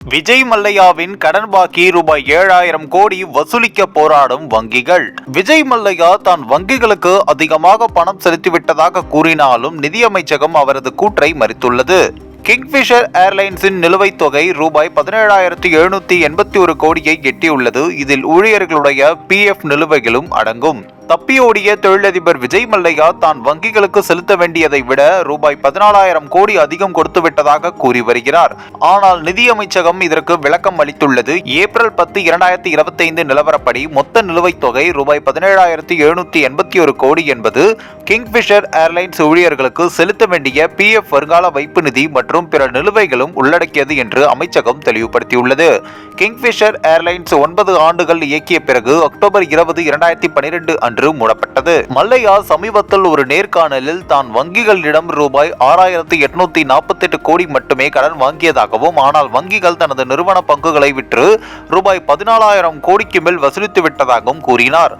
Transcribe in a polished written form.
விஜய் மல்லையாவின் கடன் பாக்கி ரூபாய் 7,000 கோடி வசூலிக்க போராடும் வங்கிகள். விஜய் மல்லையா தான் வங்கிகளுக்கு அதிகமாக பணம் செலுத்திவிட்டதாக கூறினாலும் நிதியமைச்சகம் அவரது கூற்றை மறுத்துள்ளது. கிங்ஃபிஷர் ஏர்லைன்ஸின் நிலுவைத் தொகை ரூபாய் 17,781 கோடியை எட்டியுள்ளது. இதில் ஊழியர்களுடைய PF நிலுவைகளும் அடங்கும். தப்பியோடிய தொழிலதிபர் விஜய் மல்லையா தான் வங்கிகளுக்கு செலுத்த வேண்டியதை விட ரூபாய் 14,000 கோடி அதிகம் கொடுத்துவிட்டதாக கூறி வருகிறார். ஆனால் நிதியமைச்சகம் இதற்கு விளக்கம் அளித்துள்ளது. ஏப்ரல் 10, 2025 நிலவரப்படி மொத்த நிலுவைத் தொகை ரூபாய் 17,781 கோடி என்பது கிங்ஃபிஷர் ஏர்லைன்ஸ் ஊழியர்களுக்கு செலுத்த வேண்டிய PF வருங்கால வைப்பு நிதி மற்றும் பிற நிலுவைகளும் உள்ளடக்கியது என்று அமைச்சகம் தெளிவுபடுத்தியுள்ளது. கிங்ஃபிஷர் ஏர்லைன்ஸ் 9 ஆண்டுகள் இயக்கிய பிறகு அக்டோபர் 20, 2012 அன்று மூடப்பட்டது. மல்லையா சமீபத்தில் ஒரு நேர்காணலில் தான் வங்கிகளிடம் ரூபாய் 6,848 கோடி மட்டுமே கடன் வாங்கியதாகவும், ஆனால் வங்கிகள் தனது நிறுவன பங்குகளை விற்று ரூபாய் 14,000 கோடிக்கு மேல் வசூலித்து விட்டதாகவும் கூறினார்.